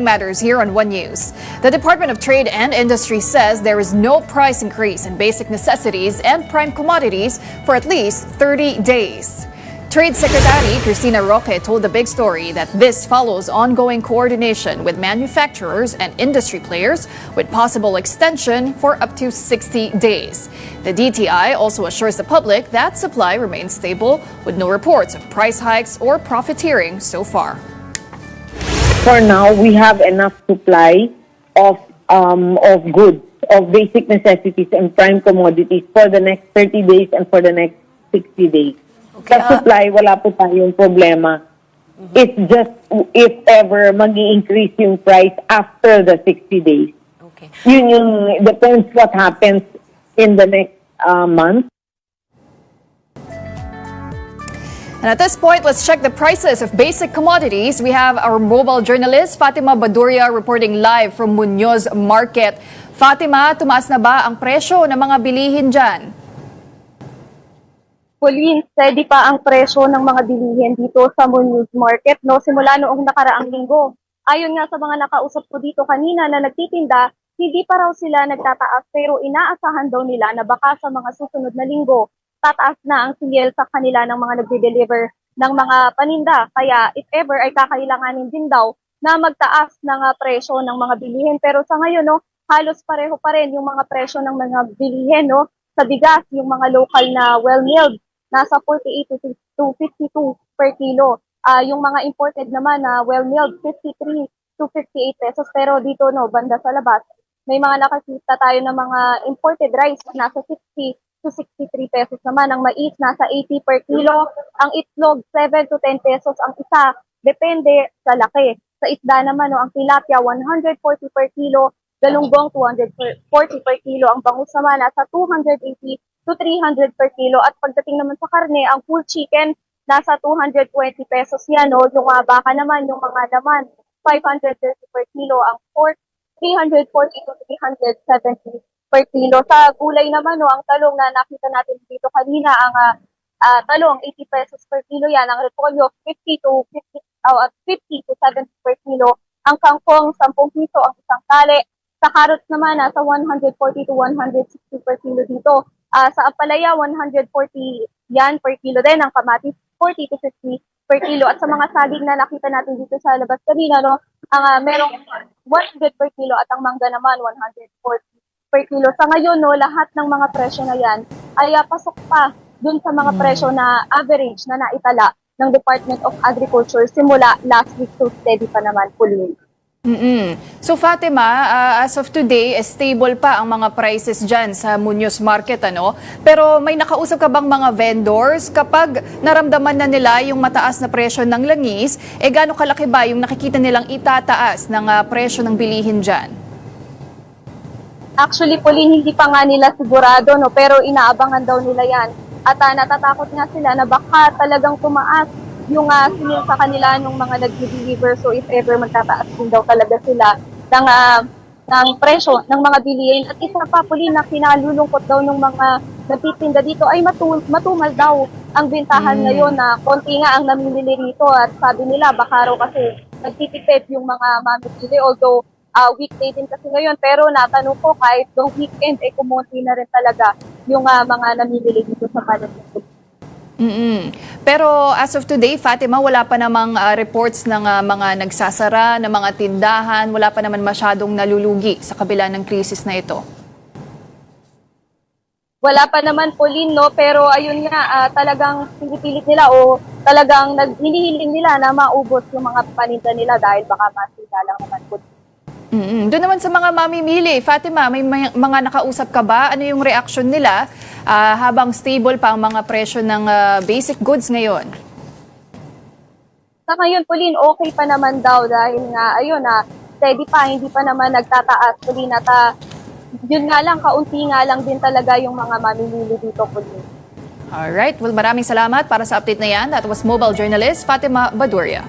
Matters here on One News. The Department of Trade and Industry says there is no price increase in basic necessities and prime commodities for at least 30 days. Trade Secretary Cristina Roque told the Big Story that this follows ongoing coordination with manufacturers and industry players with possible extension for up to 60 days. The DTI also assures the public that supply remains stable with no reports of price hikes or profiteering so far. For now, we have enough supply of goods, of basic necessities and prime commodities for the next 30 days and for the next 60 days. Okay, Sa supply, wala po tayong problema. It's just if ever mag-i-increase yung price after the 60 days. Okay. Yun yung depends what happens in the next month. And at this point, let's check the prices of basic commodities. We have our mobile journalist, Fatima Baduria, reporting live from Muñoz Market. Fatima, tumaas na ba ang presyo ng mga bilihin dyan? Pauline, steady pa ang presyo ng mga bilihin dito sa Muñoz Market simula noong nakaraang linggo. Ayon nga sa mga nakausap ko dito kanina na nagtitinda, hindi pa raw sila nagtataas pero inaasahan daw nila na baka sa mga susunod na linggo, tataas na ang singil sa kanila ng mga nagde-deliver ng mga paninda. Kaya if ever ay kakailanganin din daw na magtaas ng presyo ng mga bilihin. Pero sa ngayon, halos pareho pa rin yung mga presyo ng mga bilihin. Sa bigas, yung mga local na well-milled, nasa 48 to 52 per kilo. Yung mga imported naman na well-milled, 53 to 58 pesos. Pero dito, banda sa labas, may mga nakakita tayo ng mga imported rice, nasa 60 to 63 pesos naman. Ang mais, nasa 80 per kilo. Ang itlog, 7 to 10 pesos ang isa. Depende sa laki. Sa isda naman, ang tilapia, 140 per kilo. Galunggong, 240 per kilo. Ang bangus naman, nasa 280 to 300 per kilo. At pagdating naman sa karne, ang full chicken, nasa 220 pesos yan. Yung baka naman, yung mga laman, 530 per kilo. Ang pork, 340 to 370 per kilo. Sa gulay naman, ang talong na nakita natin dito kanina, ang talong 80 pesos per kilo yan. Ang repolyo 50 to 70 per kilo. Ang kangkong 10 piso ang isang tali. Sa carrots naman, nasa 140 to 160 per kilo dito. Sa ampalaya, 140 yan per kilo din. Ang kamatis, 40 to 50 per kilo. At sa mga saging na nakita natin dito sa labas kanina, ang merong 100 per kilo at ang mangga naman, 140 per kilo. Sa ngayon, lahat ng mga presyo na yan ay pasok pa dun sa mga presyo na average na naitala ng Department of Agriculture simula last week, so steady pa naman, Pauline. So Fatima, as of today, stable pa ang mga prices dyan sa Muñoz Market, Pero may nakausap ka bang mga vendors kapag naramdaman na nila yung mataas na presyo ng langis, gaano kalaki ba yung nakikita nilang itataas ng presyo ng bilihin dyan? Actually, Pauline, hindi pa nga nila sigurado, pero inaabangan daw nila yan. At natatakot nga sila na baka talagang tumaas yung singil sa kanila ng mga nag-deliver. So if ever magtataas din daw talaga sila ng presyo ng mga bilihin. At isa pa, Pauline, na kinalulungkot daw ng mga nagtitinda dito ay matumal daw ang bintahan ngayon na konti nga ang namimili rito. At sabi nila, baka raw kasi nagtitipid yung mga mamimili. Although weekday din kasi ngayon, pero natanong ko kahit the weekend kumonti na rin talaga yung mga namimili dito sa Palestine. Pero as of today, Fatima, wala pa namang reports ng mga nagsasara, ng mga tindahan, wala pa naman masyadong nalulugi sa kabila ng krisis na ito. Wala pa naman, Pauline, pero ayun nga, talagang pinipilit nila o talagang hinihiling nila na maubos yung mga paninda nila dahil baka masira lang naman, Pauline. Doon naman sa mga mamimili, Fatima, may mga nakausap ka ba? Ano yung reaction nila habang stable pa ang mga presyo ng basic goods ngayon? Sa ngayon, Pauline, okay pa naman daw dahil nga, ayun steady pa, hindi pa naman nagtataas, Pauline, at yun nga lang, kaunti nga lang din talaga yung mga mamimili dito, Pauline. Alright, well, maraming salamat para sa update na yan. That was mobile journalist Fatima Baduria.